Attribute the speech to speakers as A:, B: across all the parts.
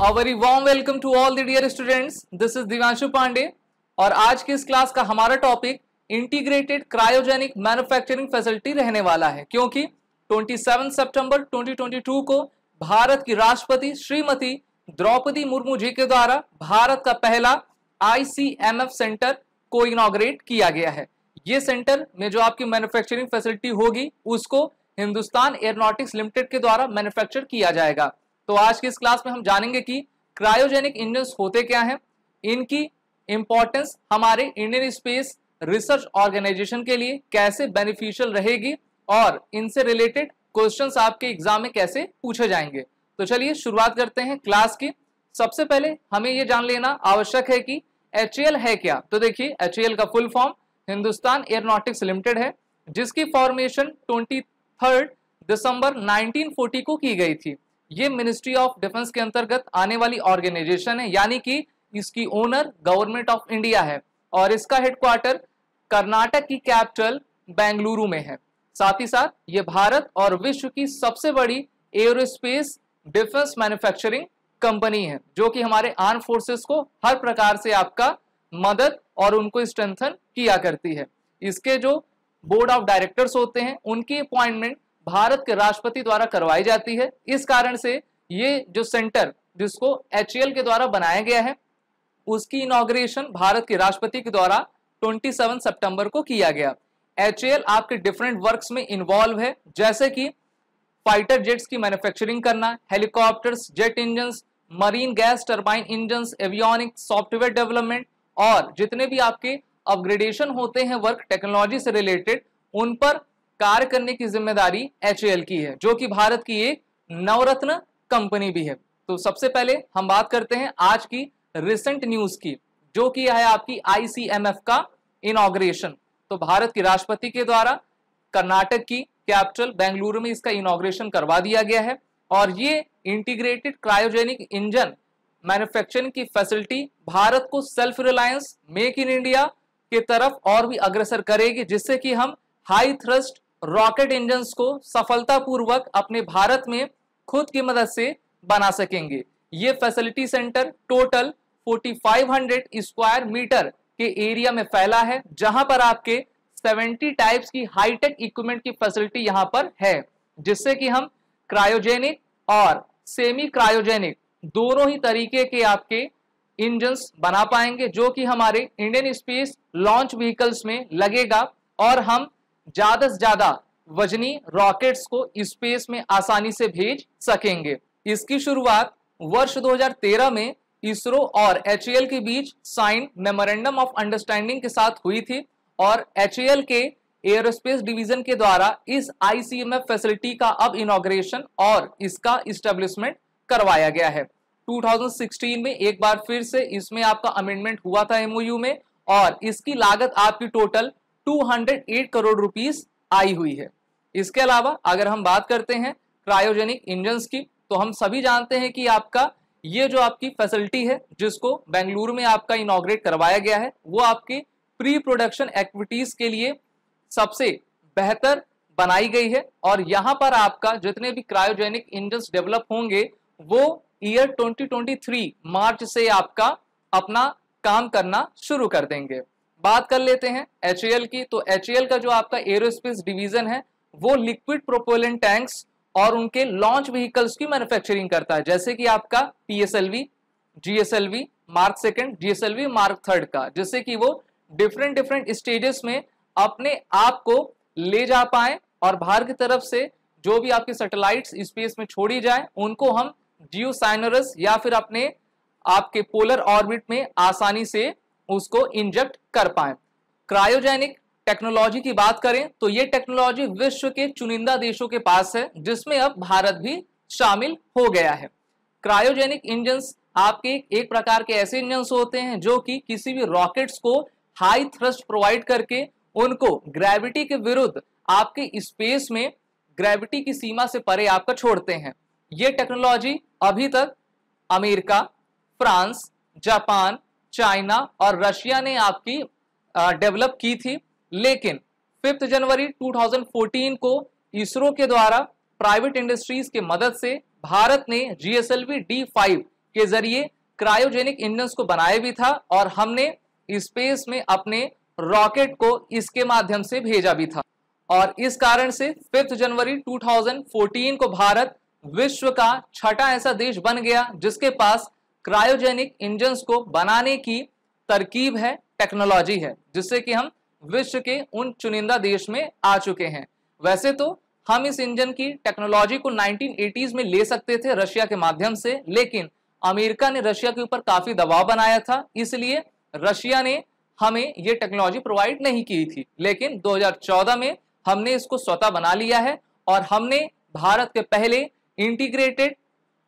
A: A very warm welcome to all the dear students. This is Divyanshu Pandey और आज की इस क्लास का हमारा topic integrated cryogenic manufacturing facility रहने वाला है, क्योंकि 27 सितंबर 2022 को भारत की राष्ट्रपति श्रीमती द्रौपदी मुर्मू जी के द्वारा भारत का पहला ICMF सेंटर को इनॉग्रेट किया गया है। ये सेंटर में जो आपकी मैन्युफैक्चरिंग फैसिलिटी होगी उसको हिंदुस्तान एयरोनॉटिक्स लिमिटेड के द्वारा मैन्युफैक्चर किया जाएगा। तो आज की इस क्लास में हम जानेंगे कि क्रायोजेनिक इंजन्स होते क्या हैं, इनकी इंपॉर्टेंस हमारे इंडियन स्पेस रिसर्च ऑर्गेनाइजेशन के लिए कैसे बेनिफिशियल रहेगी और इनसे रिलेटेड क्वेश्चंस आपके एग्जाम में कैसे पूछे जाएंगे। तो चलिए शुरुआत करते हैं क्लास की। सबसे पहले हमें ये जान लेना आवश्यक है कि HAL है क्या। तो देखिए HAL का full form Hindustan aeronautics limited है, जिसकी फॉर्मेशन 23 दिसंबर 1940 को की गई थी। ये मिनिस्ट्री ऑफ डिफेंस के अंतर्गत आने वाली ऑर्गेनाइजेशन है, यानी कि इसकी ओनर गवर्नमेंट ऑफ इंडिया है और इसका हेडक्वार्टर कर्नाटक की कैपिटल बेंगलुरु में है। साथ ही साथ ये भारत और विश्व की सबसे बड़ी एरोस्पेस डिफेंस मैन्युफैक्चरिंग कंपनी है, जो कि हमारे आर्म फोर्सेस को हर प्रकार से आपका मदद और उनको स्ट्रेंथन किया करती है। इसके जो बोर्ड ऑफ डायरेक्टर्स होते हैं उनकी अपॉइंटमेंट भारत के राष्ट्रपति द्वारा करवाई जाती है। इस कारण से ये जो सेंटर जिसको HAL के द्वारा बनाया गया है उसकी इनॉग्रेशन भारत के राष्ट्रपति के द्वारा 27 सितंबर को किया गया। HAL आपके डिफरेंट वर्क्स में इन्वॉल्व है, जैसे कि फाइटर जेट्स की मैन्युफैक्चरिंग करना, helicopters, jet engines, marine gas turbine engines, avionic software development और जितने भी आपके अपग्रेडेशन होते हैं वर्क टेक्नोलॉजी से रिलेटेड, उन पर कार्य करने की जिम्मेदारी HAL की है, जो कि भारत की एक नवरत्न कंपनी भी है। तो सबसे पहले हम बात करते हैं आज की रिसेंट न्यूज की, जो कि है आपकी ICMF का इनॉग्रेशन। तो भारत के राष्ट्रपति के द्वारा कर्नाटक की कैपिटल बेंगलुरु में इसका इनॉग्रेशन करवा दिया गया है और ये इंटीग्रेटेड क्रायोजेनिक इंजन मैन्युफैक्चरिंग की फैसिलिटी भारत को self reliance, make in India के तरफ और भी अग्रसर करेगी, जिससे कि हम हाई थ्रस्ट रॉकेट इंजन्स को सफलतापूर्वक अपने भारत में खुद की मदद से बना सकेंगे। ये facility centre total 4500 square metre के एरिया में फैला है, जहां पर आपके 70 टाइप्स की हाईटेक इक्विपमेंट की फैसिलिटी यहां पर है, जिससे कि हम क्रायोजेनिक और सेमी क्रायोजेनिक दोनों ही तरीके के आपके इंजन्स बना पाएंगे, जो कि हमारे इंडियन स्पेस लॉन्च व्हीकल्स में लगेगा और हम ज्यादा से ज्यादा वजनी रॉकेट्स को स्पेस में आसानी से भेज सकेंगे। इसकी शुरुआत वर्ष 2013 में इसरो और HAL के बीच साइन मेमोरेंडम ऑफ अंडरस्टैंडिंग के साथ हुई थी और HAL के एयरोस्पेस डिवीजन के द्वारा इस ICMF फैसिलिटी का अब इनॉग्रेशन और इसका इस्टेब्लिशमेंट करवाया गया है। 2016 में एक बार फिर से इसमें आपका अमेंडमेंट हुआ था MOU में और इसकी लागत आपकी टोटल 208 करोड़ रुपीस आई हुई है। इसके अलावा अगर हम बात करते हैं क्रायोजेनिक इंजन्स की, तो हम सभी जानते हैं कि आपका ये जो आपकी फैसिलिटी है जिसको बेंगलुरु में आपका इनॉग्रेट करवाया गया है, वो आपकी प्री प्रोडक्शन एक्टिविटीज के लिए सबसे बेहतर बनाई गई है और यहाँ पर आपका जितने भी क्रायोजेनिक इंजन्स डेवलप होंगे वो ईयर 2023 मार्च से आपका अपना काम करना शुरू कर देंगे। बात कर लेते हैं HAL की। तो HAL का जो आपका एरोस्पेस डिवीजन है वो लिक्विड प्रोपेलेंट टैंक्स और उनके लॉन्च व्हीकल्स की मैन्युफैक्चरिंग करता है, जैसे कि आपका PSLV, GSLV mark second, GSLV mark third का, जिससे कि वो डिफरेंट स्टेजेस में अपने आप को ले जा पाए और बाहर की तरफ से जो भी आपके सैटेलाइट्स स्पेस में छोड़ी जाए उनको हम जियोसाइनरस या फिर अपने आपके पोलर ऑर्बिट में आसानी से उसको इंजेक्ट कर पाए। क्रायोजेनिक टेक्नोलॉजी की बात करें तो ये टेक्नोलॉजी विश्व के चुनिंदा देशों के पास है, जिसमें अब भारत भी शामिल हो गया है। क्रायोजेनिक इंजन्स आपके एक प्रकार के ऐसे इंजन्स होते हैं जो कि किसी भी रॉकेट्स को हाई थ्रस्ट प्रोवाइड करके उनको ग्रेविटी के विरुद्ध आपके स्पेस में ग्रेविटी की सीमा से परे आपका छोड़ते हैं। ये टेक्नोलॉजी अभी तक अमेरिका, फ्रांस, जापान, चाइना और रशिया ने आपकी डेवलप की थी, लेकिन 5 जनवरी 2014 को इसरो के द्वारा प्राइवेट इंडस्ट्रीज के मदद से भारत ने GSLV D5 के जरिए क्रायोजेनिक इंजन्स को बनाया भी था और हमने स्पेस में अपने रॉकेट को इसके माध्यम से भेजा भी था। और इस कारण से 5 जनवरी 2014 को भारत विश्व का छठा ऐसा देश बन गया जिसके पास क्रायोजेनिक इंजन्स को बनाने की तरकीब है, टेक्नोलॉजी है, जिससे कि हम विश्व के उन चुनिंदा देश में आ चुके हैं। वैसे तो हम इस इंजन की टेक्नोलॉजी को 1980s में ले सकते थे रशिया के माध्यम से, लेकिन अमेरिका ने रशिया के ऊपर काफी दबाव बनाया था, इसलिए रशिया ने हमें ये टेक्नोलॉजी प्रोवाइड नहीं की थी। लेकिन 2014 में हमने इसको स्वतः बना लिया है और हमने भारत के पहले इंटीग्रेटेड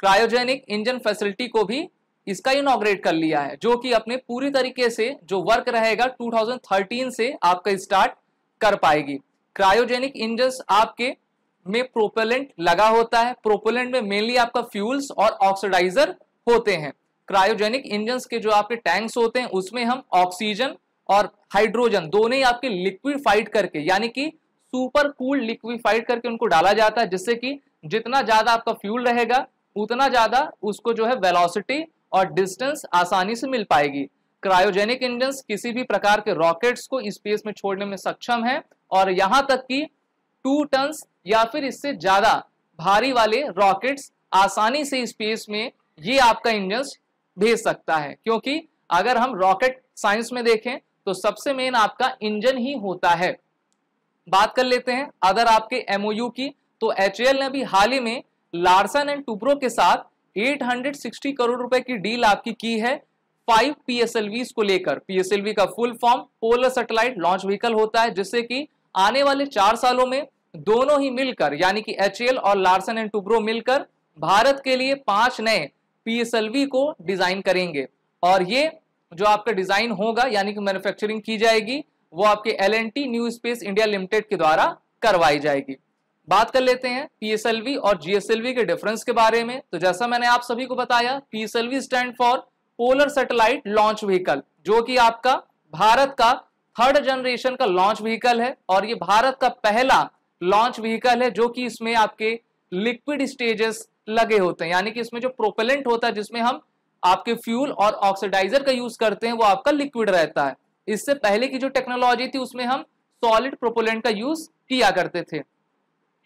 A: क्रायोजेनिक इंजन फैसिलिटी को भी इसका इनॉग्रेट कर लिया है, जो कि अपने पूरी तरीके से जो वर्क रहेगा 2013 से आपका स्टार्ट कर पाएगी। क्रायोजेनिक इंजन्स आपके में प्रोपेलेंट लगा होता है, प्रोपेलेंट में मेनली आपका फ्यूल्स और ऑक्सीडाइजर होते हैं। क्रायोजेनिक इंजन्स के जो आपके टैंक्स होते हैं उसमें हम ऑक्सीजन और हाइड्रोजन दोनों ही आपके लिक्विफाइड करके, यानी कि सुपर कूल लिक्विफाइड करके उनको डाला जाता है, जिससे कि जितना ज्यादा आपका फ्यूल रहेगा उतना ज्यादा उसको जो है वेलोसिटी और डिस्टेंस आसानी से मिल पाएगी। क्रायोजेनिक इंजन्स किसी भी प्रकार के रॉकेट्स को स्पेस में छोड़ने में सक्षम है और यहां तक कि 2 टन या फिर इससे ज्यादा भारी वाले रॉकेट्स आसानी से स्पेस में ये आपका इंजन्स भेज सकता है। क्योंकि अगर हम रॉकेट साइंस में देखें तो सबसे मेन आपका इंजन ही होता है। बात कर लेते हैं अदर आपके एमओयू की, तो एचएएल ने भी हाल ही में लार्सन एंड टुब्रो के साथ 860 करोड़ रुपए की डील आपकी की है 5 पीएसएलवीज को लेकर। पीएसएलवी का full form polar satellite launch vehicle होता है, जिससे कि आने वाले 4 सालों में दोनों ही मिलकर, यानी कि एचएएल और लार्सन एंड टुब्रो मिलकर भारत के लिए 5 नए पीएसएलवी को डिजाइन करेंगे और ये जो आपका डिजाइन होगा यानी कि मैन्युफैक्चरिंग की जाएगी वो आपके L&T new space India limited के द्वारा करवाई जाएगी। बात कर लेते हैं पीएसएलवी और जीएसएलवी के डिफरेंस के बारे में। तो जैसा मैंने आप सभी को बताया, PSLV stand for polar satellite launch vehicle, जो कि आपका भारत का 3rd जनरेशन का लॉन्च व्हीकल है और ये भारत का पहला लॉन्च व्हीकल है जो कि इसमें आपके लिक्विड स्टेजेस लगे होते हैं, यानी कि इसमें जो प्रोपेलेंट होता है जिसमें हम आपके फ्यूल और ऑक्सीडाइजर का यूज करते हैं वो आपका लिक्विड रहता है। इससे पहले की जो टेक्नोलॉजी थी उसमें हम सॉलिड प्रोपेलेंट का यूज किया करते थे।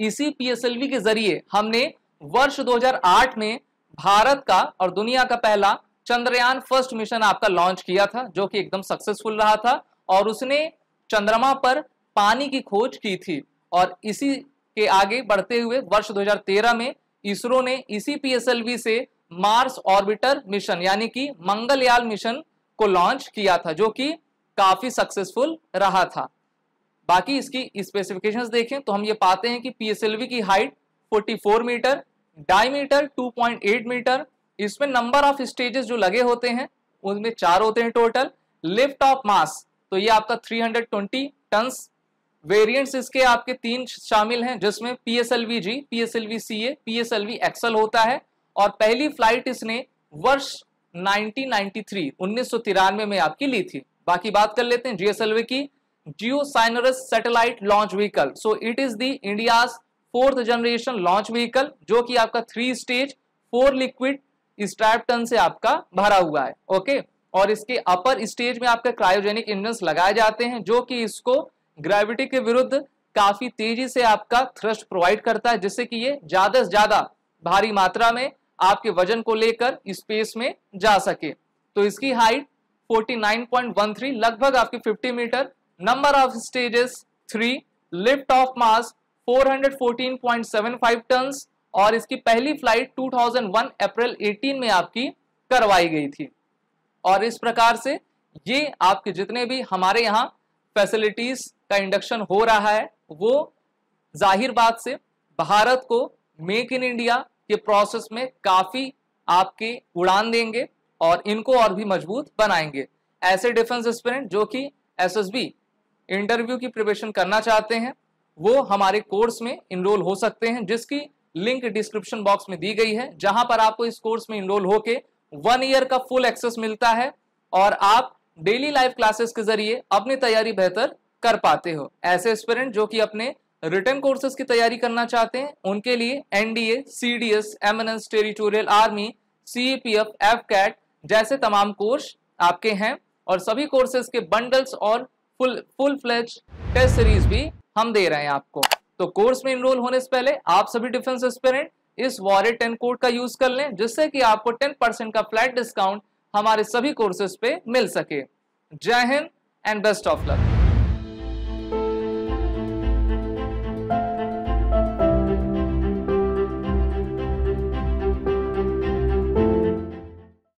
A: इसी पीएसएलवी के जरिए हमने वर्ष 2008 में भारत का और दुनिया का पहला चंद्रयान फर्स्ट मिशन आपका लॉन्च किया था, जो कि एकदम सक्सेसफुल रहा था और उसने चंद्रमा पर पानी की खोज की थी। और इसी के आगे बढ़ते हुए वर्ष 2013 में इसरो ने इसी पीएसएलवी से मार्स ऑर्बिटर मिशन यानी कि मंगलयान मिशन को लॉन्च किया था, जो कि काफी सक्सेसफुल रहा था। बाकी इसकी स्पेसिफिकेशंस देखें तो हम ये पाते हैं कि पीएसएलवी की हाइट 44 मीटर, डायमीटर 2.8 मीटर, इसमें नंबर ऑफ स्टेजेस जो लगे होते हैं उनमें 4 होते हैं टोटल। लिफ्ट ऑफ मास तो ये आपका 320 टन्स। वेरिएंट्स इसके आपके 3 शामिल हैं, जिसमें पीएसएलवी जी, पीएसएलवी सीए, पीएसएलवी एक्सल होता है और पहली फ्लाइट इसने वर्ष 1993 में आपकी ली थी। बाकी बात कर लेते हैं जीएसएलवी की, geosynchronous satellite launch vehicle. So it is the India's 4th generation launch vehicle, जो कि आपका 3 स्टेज 4 लिक्विड स्ट्रैप टन से आपका भरा हुआ है। ओके, और इसके अपर स्टेज में आपके क्रायोजेनिक इंजन्स लगाए जाते हैं, जो कि इसको ग्रेविटी के विरुद्ध काफी तेजी से आपका थ्रस्ट प्रोवाइड करता है, जिससे कि ये ज्यादा से ज्यादा भारी मात्रा में आपके वजन को लेकर स्पेस में जा सके। तो इसकी हाइट 49.13 लगभग आपकी 50 metre, number of stages 3, lift of mass 414.75 tons और इसकी पहली फ्लाइट 2001 अप्रैल 18 में आपकी करवाई गई थी। और इस प्रकार से ये आपके जितने भी हमारे यहाँ फैसिलिटीज का इंडक्शन हो रहा है वो जाहिर बात से भारत को मेक इन इंडिया के प्रोसेस में काफी आपके उड़ान देंगे और इनको और भी मजबूत बनाएंगे। ऐसे डिफेंस एस्पिरेंट जो कि एसएसबी इंटरव्यू की प्रिपरेशन करना चाहते हैं वो हमारे कोर्स में इनरोल हो सकते हैं, जिसकी लिंक डिस्क्रिप्शन बॉक्स में दी गई है, जहां पर आपको इस कोर्स में इनरोल होके 1 ईयर का फुल एक्सेस मिलता है और आप डेली लाइव क्लासेस के जरिए अपनी तैयारी बेहतर कर पाते हो। ऐसे एस्पिरेंट जो कि अपने रिटन कोर्सेज की तैयारी करना चाहते हैं उनके लिए NDA, CDS, MNS, territorial army, CEPF, FCAT जैसे तमाम कोर्स आपके हैं और सभी कोर्सेज के बंडल्स और फुल फ्लेज टेस्ट सीरीज भी हम दे रहे हैं आपको। तो कोर्स में इनरोल होने से पहले आप सभी डिफेंस एस्पिरेंट इस वॉरियर 10 कोड का यूज कर लें, जिससे कि आपको 10% का फ्लैट डिस्काउंट हमारे सभी कोर्सेज पे मिल सके। जय Hind and best of luck.